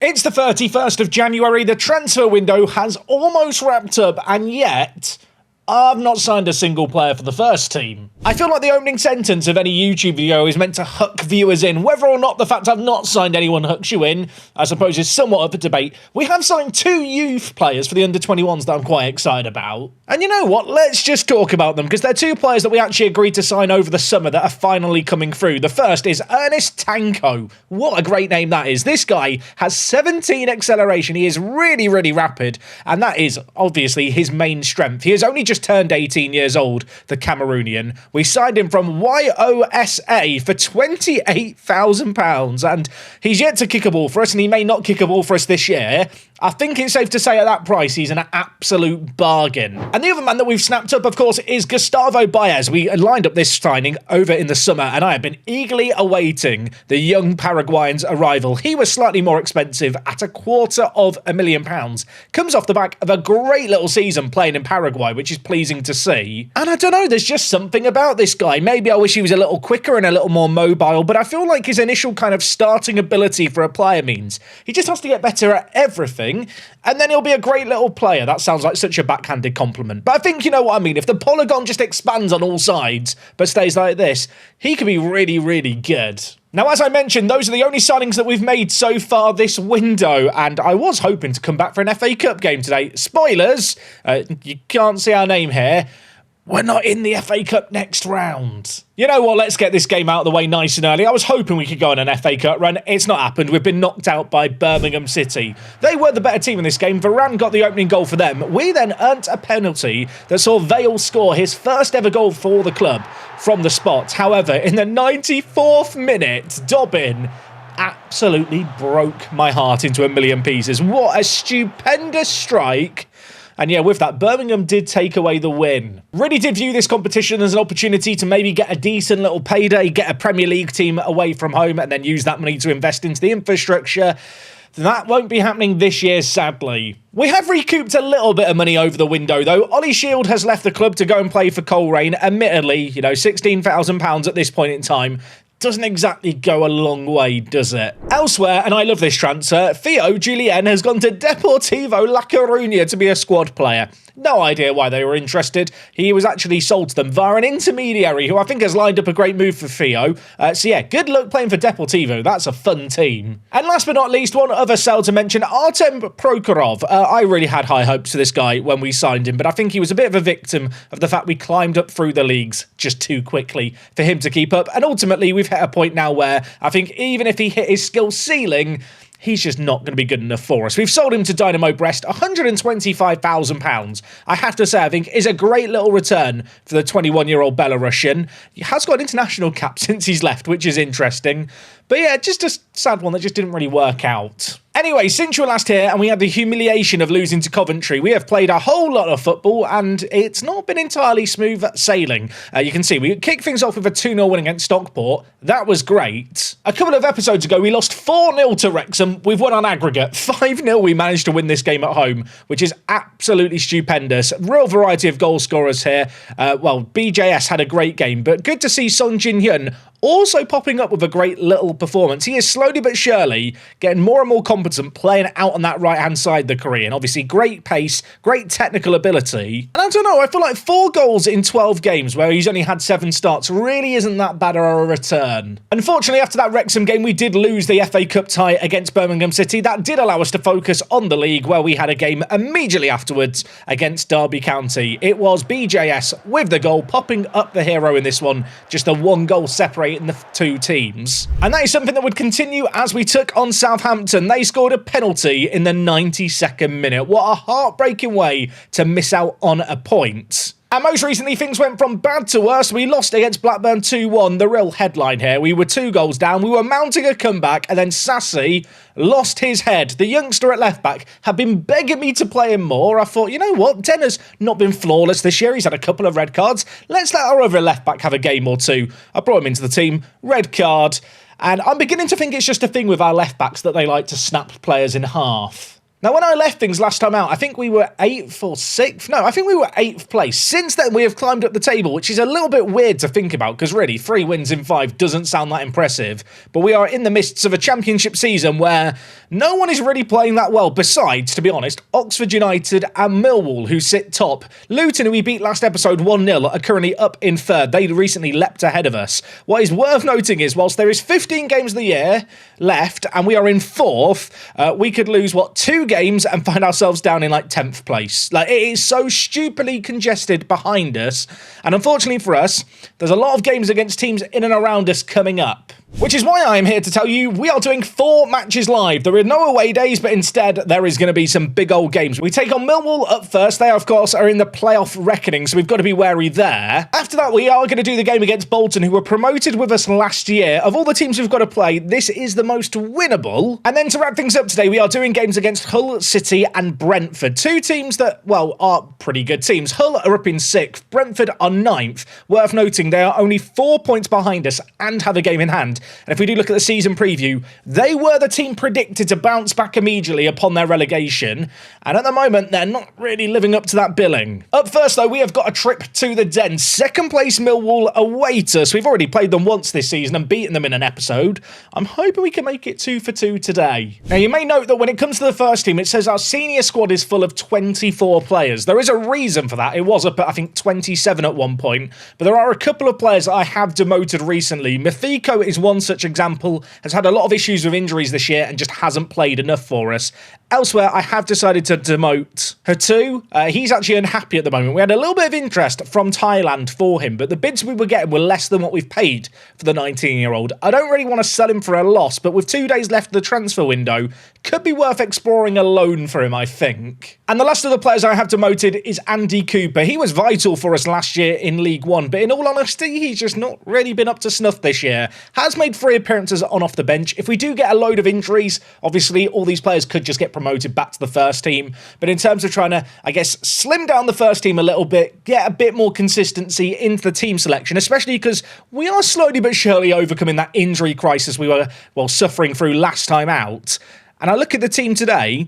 It's the 31st of January, the transfer window has almost wrapped up, and yet I've not signed a single player for the first team. I feel like the opening sentence of any YouTube video is meant to hook viewers in. Whether or not the fact I've not signed anyone hooks you in, I suppose is somewhat of a debate. We have signed 2 youth players for the under-21s that I'm quite excited about. And you know what, let's just talk about them, because they're 2 players that we actually agreed to sign over the summer that are finally coming through. The first is Ernest Tango. What a great name that is. This guy has 17 acceleration. He is really, really rapid, and that is obviously his main strength. He has only just turned 18 years old, the Cameroonian. We signed him from YOSA for £28,000, and he's yet to kick a ball for us, and he may not kick a ball for us this year. I think it's safe to say at that price, he's an absolute bargain. And the other man that we've snapped up, of course, is Gustavo Bayz. We lined up this signing over in the summer, and I have been eagerly awaiting the young Paraguayan's arrival. He was slightly more expensive at £250,000. Comes off the back of a great little season playing in Paraguay, which is pleasing to see. And I don't know, there's just something about this guy. Maybe I wish he was a little quicker and a little more mobile, but I feel like his initial kind of starting ability for a player means he just has to get better at everything, and then he'll be a great little player. That sounds like such a backhanded compliment, but I think you know what I mean. If the polygon just expands on all sides, but stays like this, he could be really, really good. Now, as I mentioned, those are the only signings that we've made so far this window, and I was hoping to come back for an FA Cup game today. Spoilers, you can't see our name here. We're not in the FA Cup next round. You know what, let's get this game out of the way nice and early. I was hoping we could go on an FA Cup run. It's not happened. We've been knocked out by Birmingham City. They were the better team in this game. Varane got the opening goal for them. We then earned a penalty that saw Vale score his first ever goal for the club from the spot. However, in the 94th minute, Dobbin absolutely broke my heart into a million pieces. What a stupendous strike. And yeah, with that, Birmingham did take away the win. Really did view this competition as an opportunity to maybe get a decent little payday, get a Premier League team away from home, and then use that money to invest into the infrastructure. That won't be happening this year, sadly. We have recouped a little bit of money over the window, though. Ollie Shield has left the club to go and play for Coleraine. Admittedly, you know, £16,000 at this point in time doesn't exactly go a long way, does it? Elsewhere, and I love this transfer, Theo Julien has gone to Deportivo La Coruña to be a squad player. No idea why they were interested. He was actually sold to them via an intermediary who I think has lined up a great move for Theo. So yeah, good luck playing for Deportivo. That's a fun team. And last but not least, one other sell to mention, Artem Prokhorov. I really had high hopes for this guy when we signed him, but I think he was a bit of a victim of the fact we climbed up through the leagues just too quickly for him to keep up. And ultimately, we've hit a point now where I think even if he hit his skill ceiling, he's just not going to be good enough for us. We've sold him to Dynamo Brest, £125,000. I have to say, I think is a great little return for the 21-year-old Belarusian. He has got an international cap since he's left, which is interesting. But yeah, just a sad one that just didn't really work out. Anyway, since you were last here and we had the humiliation of losing to Coventry, we have played a whole lot of football and it's not been entirely smooth sailing. You can see we kicked things off with a 2-0 win against Stockport. That was great. A couple of episodes ago, we lost 4-0 to Wrexham. We've won on aggregate. 5-0 we managed to win this game at home, which is absolutely stupendous. Real variety of goal scorers here. Well, BJS had a great game, but good to see Son Jin-hyun also popping up with a great little performance. He is slowly but surely getting more and more competent playing out on that right-hand side of the Korean. Obviously, great pace, great technical ability. And I don't know, I feel like 4 goals in 12 games where he's only had 7 starts really isn't that bad of a return. Unfortunately, after that Wrexham game, we did lose the FA Cup tie against Birmingham City. That did allow us to focus on the league, where we had a game immediately afterwards against Derby County. It was BJS with the goal, popping up the hero in this one. Just a 1 goal separating the 2 teams. And that is something that would continue as we took on Southampton. They scored a penalty in the 92nd minute. What a heartbreaking way to miss out on a point. And most recently, things went from bad to worse. We lost against Blackburn 2-1. The real headline here, we were 2 goals down. We were mounting a comeback, and then Sassy lost his head. The youngster at left-back had been begging me to play him more. I thought, you know what? Denner's not been flawless this year. He's had a couple of red cards. Let's let our other left-back have a game or 2. I brought him into the team. Red card. And I'm beginning to think it's just a thing with our left-backs that they like to snap players in half. Now, when I left things last time out, I think we were 8th or 6th. No, I think we were 8th place. Since then, we have climbed up the table, which is a little bit weird to think about, because really, 3 wins in 5 doesn't sound that impressive. But we are in the midst of a championship season where no one is really playing that well, besides, to be honest, Oxford United and Millwall, who sit top. Luton, who we beat last episode 1-0, are currently up in 3rd. They recently leapt ahead of us. What is worth noting is, whilst there is 15 games of the year left, and we are in 4th, we could lose, 2 games and find ourselves down in 10th place. It is so stupidly congested behind us, and unfortunately for us, there's a lot of games against teams in and around us coming up. Which is why I am here to tell you we are doing 4 matches live. There are no away days, but instead there is going to be some big old games. We take on Millwall up first. They, of course, are in the playoff reckoning, so we've got to be wary there. After that, we are going to do the game against Bolton, who were promoted with us last year. Of all the teams we've got to play, this is the most winnable. And then to wrap things up today, we are doing games against Hull City and Brentford. 2 teams that, are pretty good teams. Hull are up in 6th. Brentford are 9th. Worth noting, they are only 4 points behind us and have a game in hand. And if we do look at the season preview, they were the team predicted to bounce back immediately upon their relegation, and at the moment they're not really living up to that billing. Up first though, we have got a trip to the Den. 2nd place Millwall await us. We've already played them once this season and beaten them in an episode. I'm hoping we can make it 2 for 2 today. Now you may note that when it comes to the first team, it says our senior squad is full of 24 players. There is a reason for that. It was up at I think 27 at one point, but there are a couple of players that I have demoted recently. Mithiko is one such example, has had a lot of issues with injuries this year and just hasn't played enough for us. Elsewhere, I have decided to demote Hatu. He's actually unhappy at the moment. We had a little bit of interest from Thailand for him, but the bids we were getting were less than what we've paid for the 19-year-old. I don't really want to sell him for a loss, but with 2 days left of the transfer window, could be worth exploring a loan for him, I think. And the last of the players I have demoted is Andy Cooper. He was vital for us last year in League One, but in all honesty, he's just not really been up to snuff this year. Has made 3 appearances on off the bench. If we do get a load of injuries, obviously all these players could just get promoted back to the first team. But in terms of trying to, I guess, slim down the first team a little bit, get a bit more consistency into the team selection, especially because we are slowly but surely overcoming that injury crisis we were, suffering through last time out. And I look at the team today,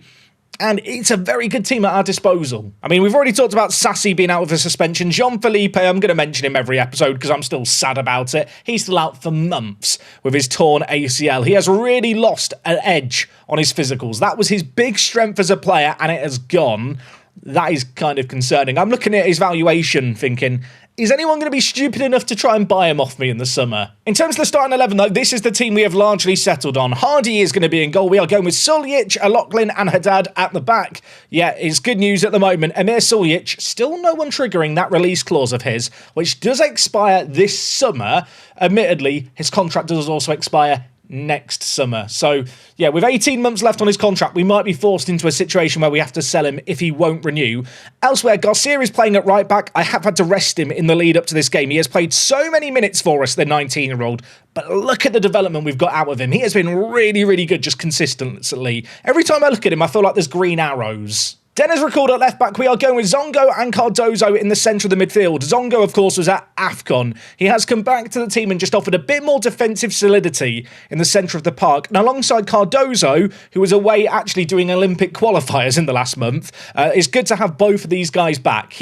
and it's a very good team at our disposal. I mean, we've already talked about Sassy being out with a suspension. Jean-Philippe, I'm going to mention him every episode because I'm still sad about it. He's still out for months with his torn ACL. He has really lost an edge on his physicals. That was his big strength as a player, and it has gone. That is kind of concerning. I'm looking at his valuation thinking, is anyone going to be stupid enough to try and buy him off me in the summer? In terms of the starting 11, though, this is the team we have largely settled on. Hardy is going to be in goal. We are going with Suljic, Alocklin and Haddad at the back. Yeah, it's good news at the moment. Emir Suljic, still no one triggering that release clause of his, which does expire this summer. Admittedly, his contract does also expire next summer. So, yeah, with 18 months left on his contract, we might be forced into a situation where we have to sell him if he won't renew. Elsewhere, Garcia is playing at right back. I have had to rest him in the lead up to this game. He has played so many minutes for us, the 19-year-old, but look at the development we've got out of him. He has been really, really good just consistently. Every time I look at him, I feel like there's green arrows. Dennis recalled at left back. We are going with Zongo and Cardozo in the centre of the midfield. Zongo, of course, was at AFCON. He has come back to the team and just offered a bit more defensive solidity in the centre of the park. And alongside Cardozo, who was away actually doing Olympic qualifiers in the last month, it's good to have both of these guys back.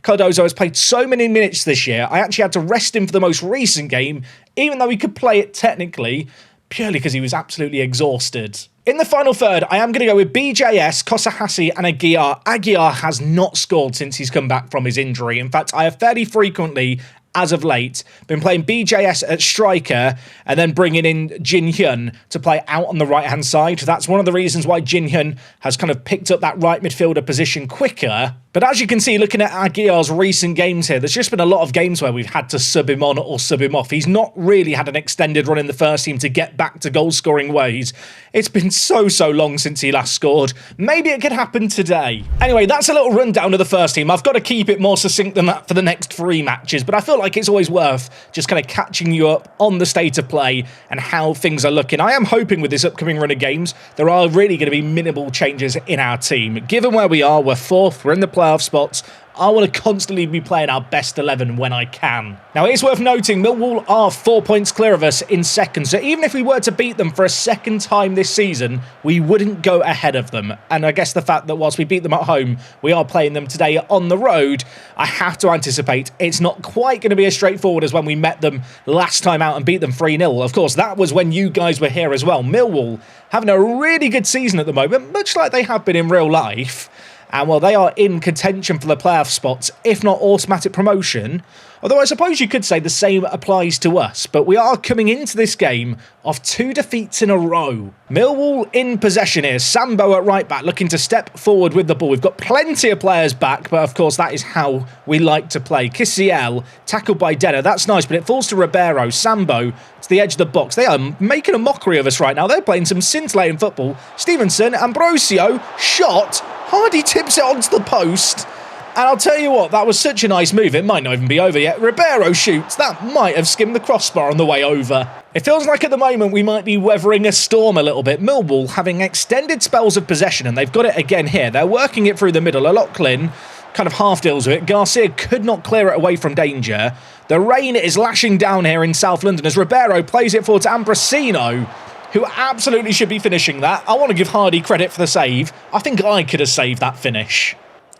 Cardozo, has played so many minutes this year. I actually had to rest him for the most recent game, even though he could play it technically, purely because he was absolutely exhausted. In the final third, I am going to go with BJS, Kosahasi and Aguiar. Aguiar has not scored since he's come back from his injury. In fact, I have fairly frequently, as of late, been playing BJS at striker and then bringing in Jin Hyun to play out on the right-hand side. That's one of the reasons why Jin Hyun has kind of picked up that right midfielder position quicker. But as you can see, looking at Aguiar's recent games here, there's just been a lot of games where we've had to sub him on or sub him off. He's not really had an extended run in the first team to get back to goal-scoring ways. It's been so long since he last scored. Maybe it could happen today. Anyway, that's a little rundown of the first team. I've got to keep it more succinct than that for the next 3 matches, but I feel like it's always worth just kind of catching you up on the state of play and how things are looking. I am hoping with this upcoming run of games, there are really going to be minimal changes in our team. Given where we are, we're 4th, we're in the playoff spots. I want to constantly be playing our best 11 when I can. Now, it is worth noting, Millwall are 4 points clear of us in second, so even if we were to beat them for a second time this season, we wouldn't go ahead of them. And I guess the fact that whilst we beat them at home, we are playing them today on the road, I have to anticipate it's not quite going to be as straightforward as when we met them last time out and beat them 3-0. Of course, that was when you guys were here as well. Millwall having a really good season at the moment, much like they have been in real life. And well, they are in contention for the playoff spots, if not automatic promotion. Although I suppose you could say the same applies to us, but we are coming into this game off 2 defeats in a row. Millwall in possession here, Sambo at right back looking to step forward with the ball. We've got plenty of players back, but of course that is how we like to play. Kisiel tackled by Denner, that's nice, but it falls to Ribeiro. Sambo to the edge of the box. They are making a mockery of us right now. They're playing some scintillating football. Stevenson, Ambrosio, shot. Hardy tips it onto the post. And I'll tell you what, that was such a nice move. It might not even be over yet. Ribeiro shoots. That might have skimmed the crossbar on the way over. It feels like at the moment we might be weathering a storm a little bit. Millwall having extended spells of possession, and they've got it again here. They're working it through the middle. O'Loughlin kind of half deals with it. Garcia could not clear it away from danger. The rain is lashing down here in South London as Ribeiro plays it forward to Ambrosino, who absolutely should be finishing that. I want to give Hardy credit for the save. I think I could have saved that finish.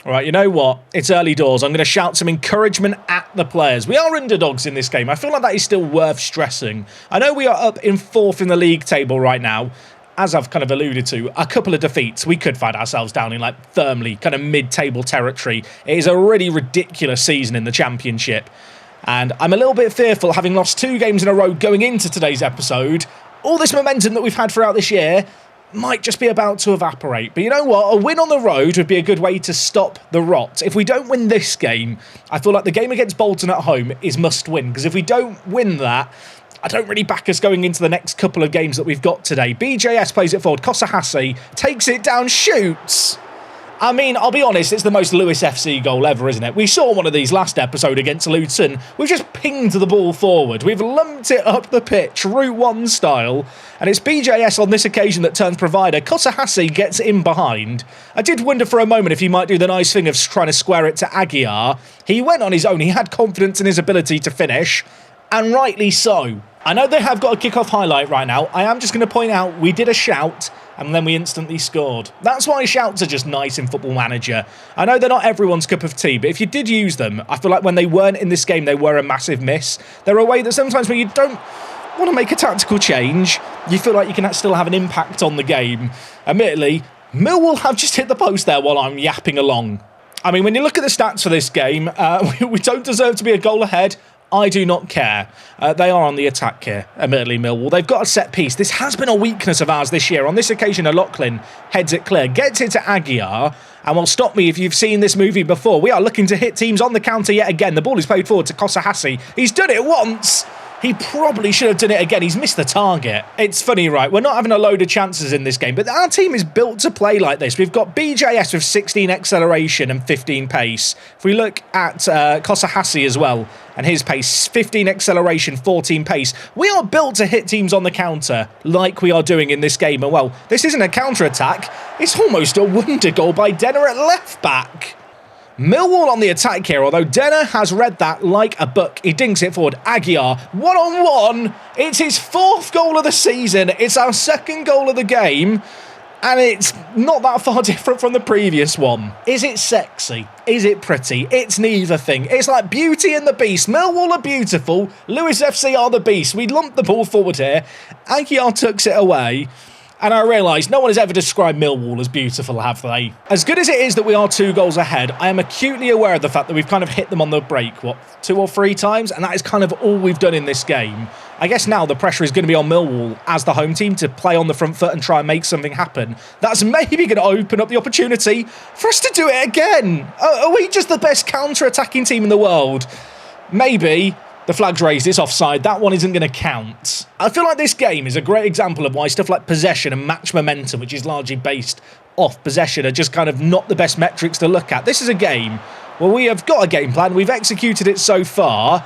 All right, you know what? It's early doors. I'm going to shout some encouragement at the players. We are underdogs in this game. I feel like that is still worth stressing. I know we are up in 4th in the league table right now. As I've kind of alluded to, a couple of defeats, we could find ourselves down in like firmly kind of mid-table territory. It is a really ridiculous season in the Championship. And I'm a little bit fearful, having lost 2 games in a row going into today's episode. All this momentum that we've had throughout this year might just be about to evaporate. But you know what? A win on the road would be a good way to stop the rot. If we don't win this game, I feel like the game against Bolton at home is must win. Because if we don't win that, I don't really back us going into the next couple of games that we've got today. BJS plays it forward. Kosahasi takes it down, shoots. I mean, I'll be honest, it's the most Lewis FC goal ever, isn't it? We saw one of these last episode against Luton. We've just pinged the ball forward. We've lumped it up the pitch, Route 1 style. And it's BJS on this occasion that turns provider. Kosahasi gets in behind. I did wonder for a moment if he might do the nice thing of trying to square it to Aguiar. He went on his own. He had confidence in his ability to finish. And rightly so. I know they have got a kick-off highlight right now. I am just going to point out we did a shout and then we instantly scored. That's why shouts are just nice in Football Manager. I know they're not everyone's cup of tea, but if you did use them, I feel like when they weren't in this game, they were a massive miss. They're a way that sometimes when you don't want to make a tactical change, you feel like you can still have an impact on the game. Admittedly, Millwall have just hit the post there while I'm yapping along. I mean, when you look at the stats for this game, we don't deserve to be a goal ahead. I do not care. They are on the attack here, admittedly, Millwall. They've got a set piece. This has been a weakness of ours this year. On this occasion, O'Loughlin heads it clear, gets it to Aguiar, and will stop me if you've seen this movie before. We are looking to hit teams on the counter yet again. The ball is played forward to Kosahasi. He's done it once. He probably should have done it again. He's missed the target. It's funny, right? We're not having a load of chances in this game, but our team is built to play like this. We've got BJS with 16 acceleration and 15 pace. If we look at Kosahasi as well, and his pace, 15 acceleration, 14 pace. We are built to hit teams on the counter like we are doing in this game. And well, this isn't a counter-attack. It's almost a wonder goal by Denner at left back. Millwall on the attack here, although Denner has read that like a book. He dinks it forward. Aguiar, one-on-one. It's his 4th goal of the season. It's our 2nd goal of the game. And it's not that far different from the previous one. Is it sexy? Is it pretty? It's neither thing. It's like Beauty and the Beast. Millwall are beautiful. Lewis FC are the beast. We lump the ball forward here. Aguiar tucks it away. And I realise no one has ever described Millwall as beautiful, have they? As good as it is that we are 2 goals ahead, I am acutely aware of the fact that we've kind of hit them on the break, 2 or 3 times? And that is kind of all we've done in this game. I guess now the pressure is going to be on Millwall as the home team to play on the front foot and try and make something happen. That's maybe going to open up the opportunity for us to do it again. Are we just the best counter-attacking team in the world? Maybe. The flag's raised, it's offside. That one isn't going to count. I feel like this game is a great example of why stuff like possession and match momentum, which is largely based off possession, are just kind of not the best metrics to look at. This is a game where we have got a game plan. We've executed it so far.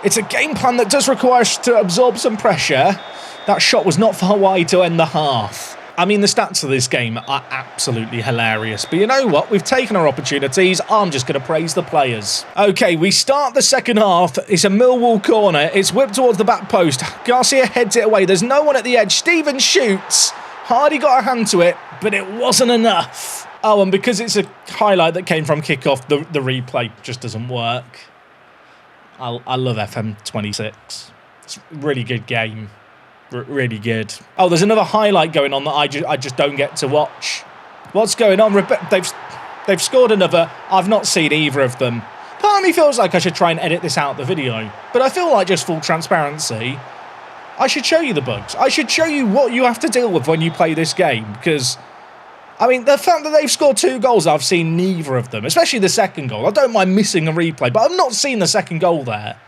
It's a game plan that does require us to absorb some pressure. That shot was not far wide to end the half. I mean, the stats of this game are absolutely hilarious. But you know what? We've taken our opportunities. I'm just going to praise the players. Okay, we start the second half. It's a Millwall corner. It's whipped towards the back post. Garcia heads it away. There's no one at the edge. Stevens shoots. Hardy got a hand to it, but it wasn't enough. Oh, and because it's a highlight that came from kickoff, the replay just doesn't work. I love FM26. It's a really good game. Really good. Oh, there's another highlight going on that I just don't get to watch. What's going on? They've scored another. I've not seen either of them. Part of me feels like I should try and edit this out of the video, but I feel like, just full transparency, I should show you the bugs. I should show you what you have to deal with when you play this game, because, I mean, the fact that they've scored 2 goals, I've seen neither of them, especially the second goal. I don't mind missing a replay, but I've not seen the second goal there.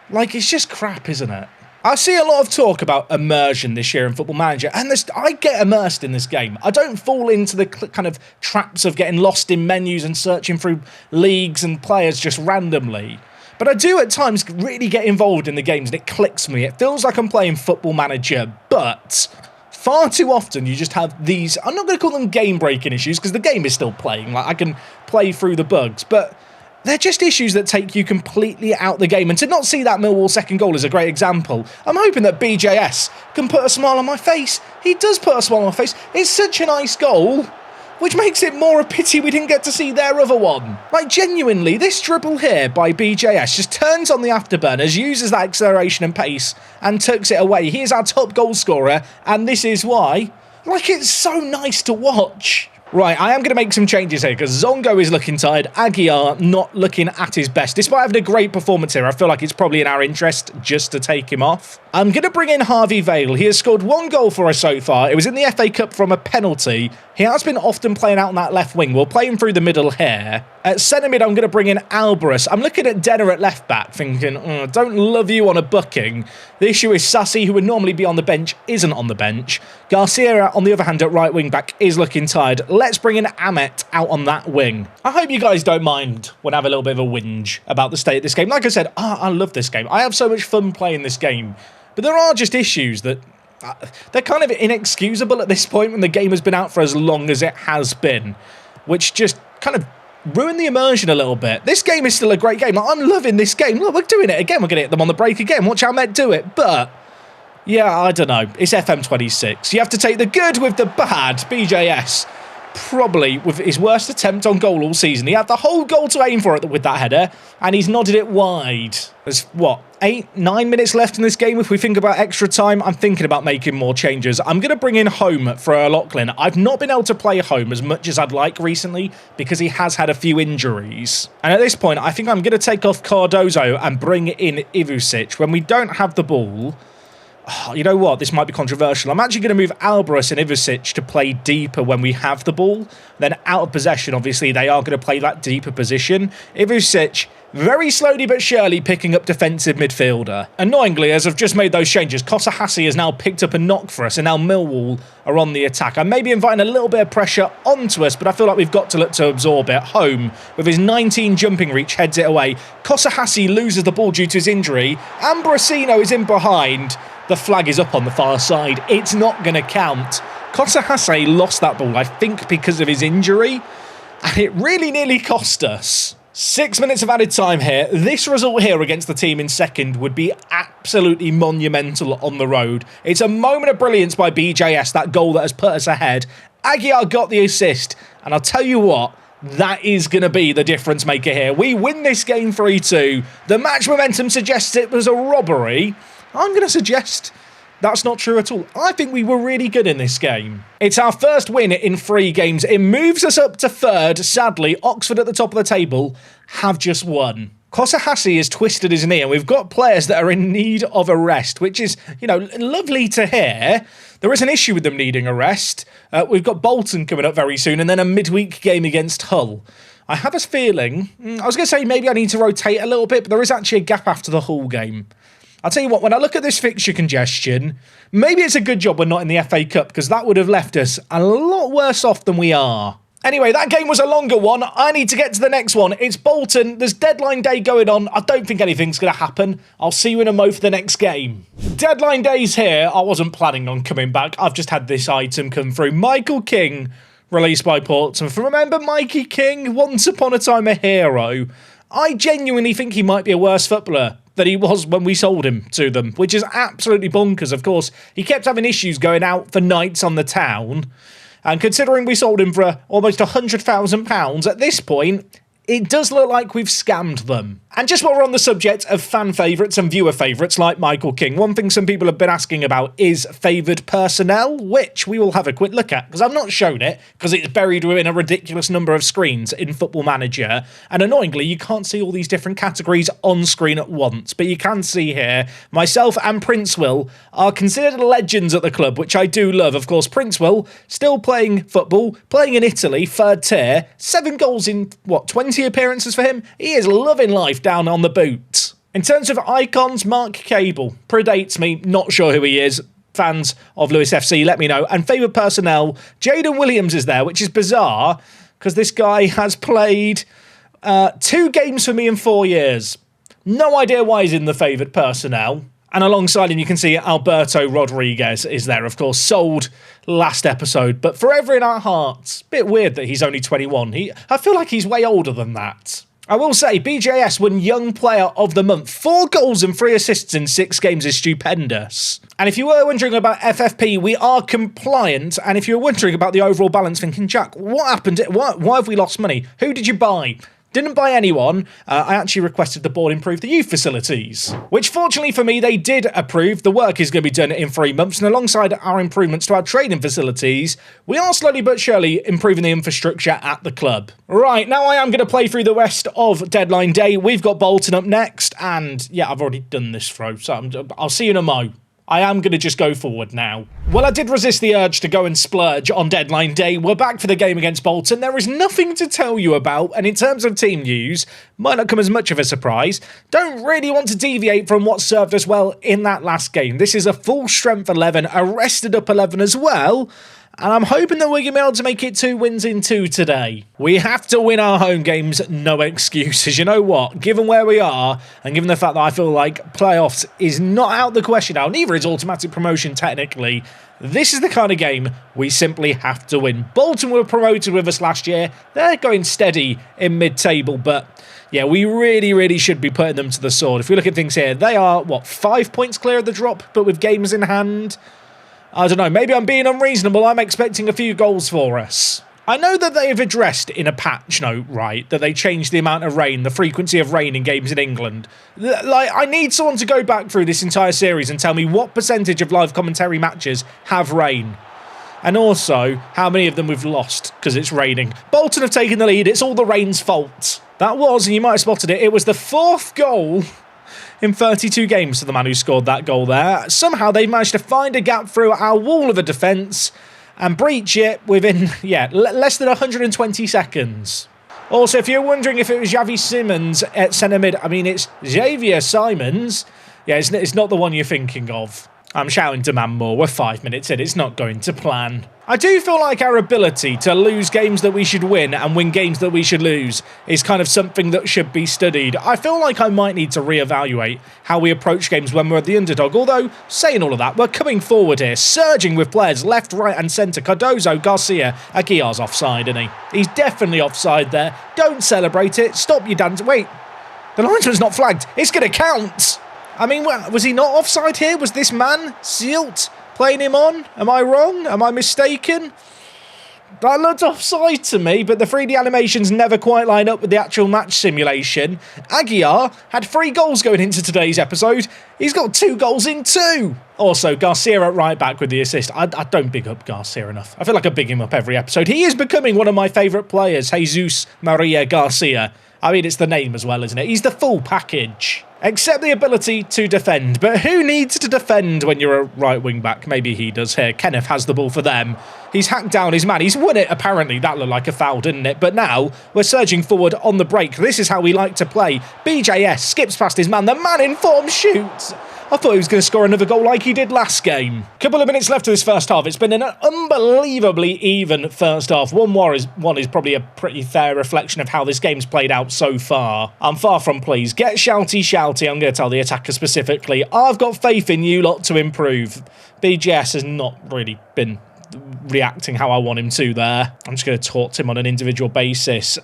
Like, it's just crap, isn't it? I see a lot of talk about immersion this year in Football Manager, and I get immersed in this game. I don't fall into the kind of traps of getting lost in menus and searching through leagues and players just randomly. But I do at times really get involved in the games, and it clicks me. It feels like I'm playing Football Manager, but far too often you just have these, I'm not going to call them game-breaking issues, because the game is still playing. Like, I can play through the bugs, but they're just issues that take you completely out the game. And to not see that Millwall second goal is a great example. I'm hoping that BJS can put a smile on my face. He does put a smile on my face. It's such a nice goal, which makes it more a pity we didn't get to see their other one. Like, genuinely, this dribble here by BJS just turns on the afterburners, uses that acceleration and pace, and tucks it away. He is our top goal scorer, and this is why. Like, it's so nice to watch. Right, I am going to make some changes here, because Zongo is looking tired. Aguiar not looking at his best. Despite having a great performance here, I feel like it's probably in our interest just to take him off. I'm going to bring in Harvey Vale. He has scored 1 goal for us so far. It was in the FA Cup from a penalty. He has been often playing out on that left wing. We'll play him through the middle here. At centre mid, I'm going to bring in Alvarez. I'm looking at Denner at left back, thinking, don't love you on a booking. The issue is Sassy, who would normally be on the bench, isn't on the bench. Garcia, on the other hand, at right wing back, is looking tired. Let's bring in Amet out on that wing. I hope you guys don't mind when I have a little bit of a whinge about the state of this game. Like I said, I love this game. I have so much fun playing this game. But there are just issues that they're kind of inexcusable at this point when the game has been out for as long as it has been, which just kind of ruin the immersion a little bit. This game is still a great game. Like, I'm loving this game. Look, we're doing it again. We're going to hit them on the break again. Watch how Met do it. But yeah, I don't know. It's FM26. You have to take the good with the bad. BJS, probably with his worst attempt on goal all season. He had the whole goal to aim for it with that header, and he's nodded it wide. There's, what, 8-9 minutes left in this game if we think about extra time. I'm thinking about making more changes. I'm going to bring in Home for Lachlan. I've not been able to play Home as much as I'd like recently because he has had a few injuries. And at this point, I think I'm going to take off Cardozo and bring in Ivusic. When we don't have the ball, you know what? This might be controversial. I'm actually going to move Alvarez and Ivusic to play deeper when we have the ball. Then out of possession, obviously, they are going to play that deeper position. Ivusic, very slowly but surely picking up defensive midfielder. Annoyingly, as I've just made those changes, Kosahasi has now picked up a knock for us, and now Millwall are on the attack. I may be inviting a little bit of pressure onto us, but I feel like we've got to look to absorb it. Home, with his 19 jumping reach, heads it away. Kosahasi loses the ball due to his injury. Ambrosino is in behind. The flag is up on the far side. It's not going to count. Kosahasi lost that ball, I think, because of his injury, and it really nearly cost us. 6 minutes of added time here. This result here against the team in second would be absolutely monumental on the road. It's a moment of brilliance by BJS, that goal that has put us ahead. Aguiar got the assist, and I'll tell you what, that is going to be the difference maker here. We win this game 3-2. The match momentum suggests it was a robbery. I'm going to suggest that's not true at all. I think we were really good in this game. It's our first win in 3 games. It moves us up to third. Sadly, Oxford at the top of the table have just won. Kosahasi has twisted his knee, and we've got players that are in need of a rest, which is, you know, lovely to hear. There is an issue with them needing a rest. We've got Bolton coming up very soon, and then a midweek game against Hull. I have a feeling, I was going to say maybe I need to rotate a little bit, but there is actually a gap after the Hull game. I'll tell you what, when I look at this fixture congestion, maybe it's a good job we're not in the FA Cup, because that would have left us a lot worse off than we are. Anyway, that game was a longer one. I need to get to the next one. It's Bolton. There's deadline day going on. I don't think anything's going to happen. I'll see you in a mo for the next game. Deadline day's here. I wasn't planning on coming back. I've just had this item come through. Michael King, released by Portsmouth. Remember Mikey King? Once upon a time a hero. I genuinely think he might be a worse footballer than he was when we sold him to them, which is absolutely bonkers. Of course, he kept having issues going out for nights on the town. And considering we sold him for almost £100,000, at this point, it does look like we've scammed them. And just while we're on the subject of fan favourites and viewer favourites like Michael King, one thing some people have been asking about is favoured personnel, which we will have a quick look at, because I've not shown it, because it's buried within a ridiculous number of screens in Football Manager, and annoyingly, you can't see all these different categories on screen at once, but you can see here, myself and Prince Will are considered legends at the club, which I do love. Of course, Prince Will, still playing football, playing in Italy, 3rd tier, 7 goals in, 20 appearances for him? He is loving life down on the boot. In terms of icons, Mark Cable predates me, not sure who he is. Fans of Lewis FC, let me know. And favourite personnel, Jaden Williams is there, which is bizarre because this guy has played 2 games for me in 4 years. No idea why he's in the favoured personnel. And alongside him, you can see Alberto Rodriguez is there, of course, sold last episode, but forever in our hearts. Bit weird that he's only 21. I feel like he's way older than that. I will say, BJS won Young Player of the Month. 4 goals and 3 assists in 6 games is stupendous. And if you were wondering about FFP, we are compliant. And if you're wondering about the overall balance, thinking, Jack, what happened? Why have we lost money? Who did you buy? Didn't buy anyone. I actually requested the board improve the youth facilities, which fortunately for me, they did approve. The work is going to be done in 3 months, and alongside our improvements to our training facilities, we are slowly but surely improving the infrastructure at the club. Right, now I am going to play through the rest of Deadline Day. We've got Bolton up next, and yeah, I've already done this throw, so I'll see you in a mo. I am going to just go forward now. Well, I did resist the urge to go and splurge on Deadline Day. We're back for the game against Bolton. There is nothing to tell you about, and in terms of team news, might not come as much of a surprise. Don't really want to deviate from what served us well in that last game. This is a full strength 11, a rested up 11 as well, and I'm hoping that we're going to be able to make it 2 wins in 2 today. We have to win our home games, no excuses. You know what? Given where we are, and given the fact that I feel like playoffs is not out the question now, neither is automatic promotion technically, this is the kind of game we simply have to win. Bolton were promoted with us last year. They're going steady in mid-table, but yeah, we really should be putting them to the sword. If we look at things here, they are, 5 points clear of the drop, but with games in hand? I don't know, maybe I'm being unreasonable. I'm expecting a few goals for us. I know that they have addressed in a patch note, right, that they changed the amount of rain, the frequency of rain in games in England. I need someone to go back through this entire series and tell me what percentage of live commentary matches have rain. And also, how many of them we've lost because it's raining. Bolton have taken the lead. It's all the rain's fault. That was, and you might have spotted it, it was the 4th goal in 32 games for the man who scored that goal there. Somehow they've managed to find a gap through our wall of a defence and breach it within, less than 120 seconds. Also, if you're wondering if it was Xavi Simons at centre mid, I mean, it's Xavier Simons. Yeah, it's not the one you're thinking of. I'm shouting to man more. We're 5 minutes in. It's not going to plan. I do feel like our ability to lose games that we should win and win games that we should lose is kind of something that should be studied. I feel like I might need to reevaluate how we approach games when we're the underdog. Although, saying all of that, we're coming forward here, surging with players left, right and centre. Cardozo, Garcia, Aguiar's offside, isn't he? He's definitely offside there. Don't celebrate it. Stop your dance. Wait, the linesman's not flagged. It's going to count. I mean, was he not offside here? Was this man, Silt, playing him on? Am I wrong? Am I mistaken? That looked offside to me, but the 3D animations never quite line up with the actual match simulation. Aguiar had 3 goals going into today's episode. He's got 2 goals in 2. Also, Garcia at right back with the assist. I don't big up Garcia enough. I feel like I big him up every episode. He is becoming one of my favourite players, Jesus Maria Garcia. I mean, it's the name as well, isn't it? He's the full package. Except the ability to defend. But who needs to defend when you're a right wing back? Maybe he does here. Kenneth has the ball for them. He's hacked down his man. He's won it, apparently. That looked like a foul, didn't it? But now we're surging forward on the break. This is how we like to play. BJS skips past his man. The man in form shoots. I thought he was going to score another goal like he did last game. Couple of minutes left of this first half. It's been an unbelievably even first half. 1-1 is probably a pretty fair reflection of how this game's played out so far. I'm far from pleased. Get shouty. I'm going to tell the attacker specifically. I've got faith in you lot to improve. BGS has not really been reacting how I want him to there. I'm just going to talk to him on an individual basis.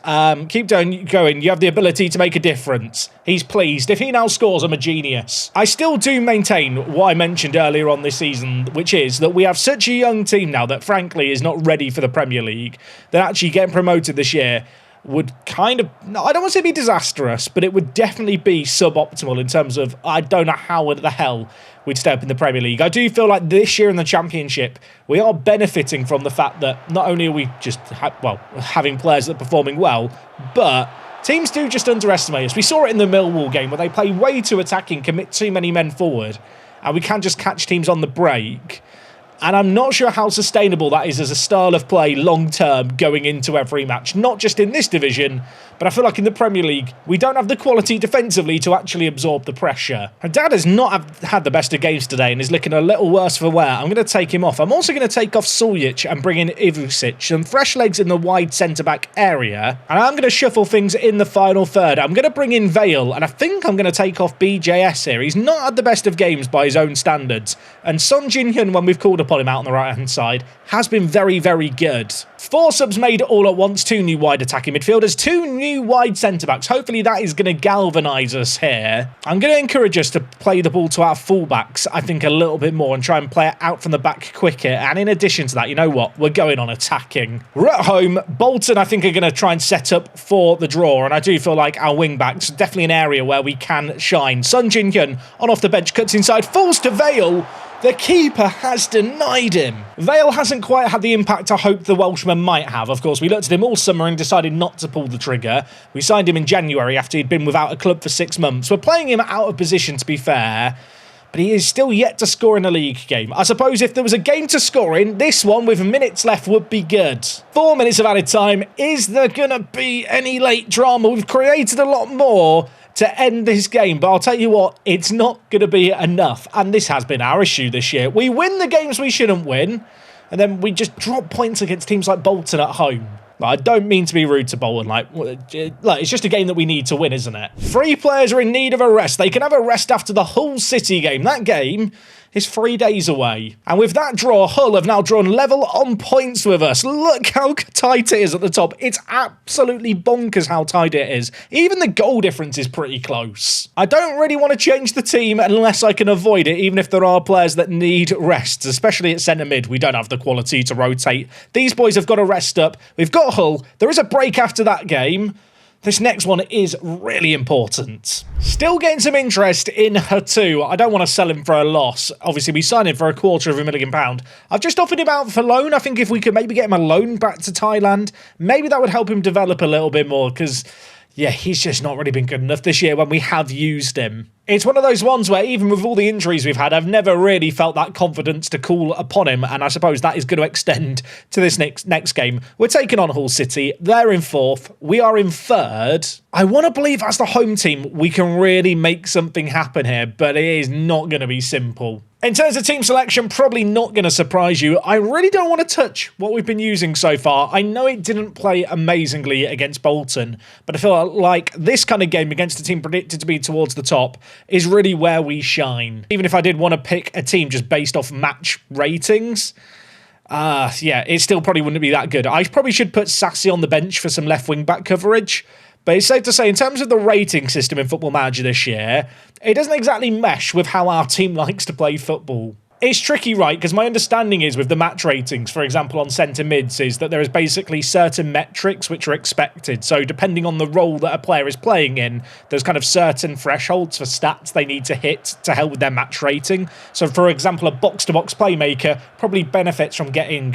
Keep going. You have the ability to make a difference. He's pleased. If he now scores, I'm a genius. I still do maintain what I mentioned earlier on this season, which is that we have such a young team now that frankly is not ready for the Premier League, that actually getting promoted this year would kind of, I don't want to say be disastrous, but it would definitely be suboptimal in terms of, I don't know how the hell we'd stay up in the Premier League. I do feel like this year in the Championship, we are benefiting from the fact that not only are we just, having players that are performing well, but teams do just underestimate us. We saw it in the Millwall game where they play way too attacking, commit too many men forward, and we can just catch teams on the break. And I'm not sure how sustainable that is as a style of play long-term going into every match. Not just in this division, but I feel like in the Premier League, we don't have the quality defensively to actually absorb the pressure. Haddad has not had the best of games today and is looking a little worse for wear. I'm going to take him off. I'm also going to take off Suljic and bring in Ivusic. Some fresh legs in the wide centre-back area. And I'm going to shuffle things in the final third. I'm going to bring in Vale, and I think I'm going to take off BJS here. He's not had the best of games by his own standards. And Son Jin-hyun, when we've called upon him out on the right-hand side, has been very, very good. 4 subs made all at once, 2 new wide attacking midfielders, 2 new wide centre-backs. Hopefully that is going to galvanise us here. I'm going to encourage us to play the ball to our full-backs, I think, a little bit more and try and play it out from the back quicker. And in addition to that, you know what? We're going on attacking. We're at home. Bolton, I think, are going to try and set up for the draw. And I do feel like our wing-backs are definitely an area where we can shine. Son Jin-hyun on off the bench, cuts inside, falls to Vale. The keeper has denied him. Vale hasn't quite had the impact I hoped the Welshman might have. Of course, we looked at him all summer and decided not to pull the trigger. We signed him in January after he'd been without a club for 6 months. We're playing him out of position, to be fair, but he is still yet to score in a league game. I suppose if there was a game to score in, this one with minutes left would be good. 4 minutes of added time. Is there going to be any late drama? We've created a lot more to end this game, but I'll tell you what, it's not going to be enough, and this has been our issue this year. We win the games we shouldn't win, and then we just drop points against teams like Bolton at home. I don't mean to be rude to Bolton, it's just a game that we need to win, isn't it? 3 players are in need of a rest. They can have a rest after the Hull City game. That game is 3 days away. And with that draw, Hull have now drawn level on points with us. Look how tight it is at the top. It's absolutely bonkers how tight it is. Even the goal difference is pretty close. I don't really want to change the team unless I can avoid it, even if there are players that need rests, especially at centre mid. We don't have the quality to rotate. These boys have got to rest up. We've got Hull. There is a break after that game. This next one is really important. Still getting some interest in Hatu. I don't want to sell him for a loss. Obviously, we signed him for £250,000. I've just offered him out for loan. I think if we could maybe get him a loan back to Thailand, maybe that would help him develop a little bit more because, yeah, he's just not really been good enough this year when we have used him. It's one of those ones where even with all the injuries we've had, I've never really felt that confidence to call upon him, and I suppose that is going to extend to this next game. We're taking on Hull City. They're in 4th. We are in 3rd. I want to believe as the home team, we can really make something happen here, but it is not going to be simple. In terms of team selection, probably not going to surprise you. I really don't want to touch what we've been using so far. I know it didn't play amazingly against Bolton, but I feel like this kind of game against a team predicted to be towards the top is really where we shine. Even if I did want to pick a team just based off match ratings, yeah, it still probably wouldn't be that good. I probably should put Sassy on the bench for some left wing back coverage. But it's safe to say, in terms of the rating system in Football Manager this year, it doesn't exactly mesh with how our team likes to play football. It's tricky, right? Because my understanding is with the match ratings, for example, on centre mids, is that there is basically certain metrics which are expected. So depending on the role that a player is playing in, there's kind of certain thresholds for stats they need to hit to help with their match rating. So, for example, a box-to-box playmaker probably benefits from getting,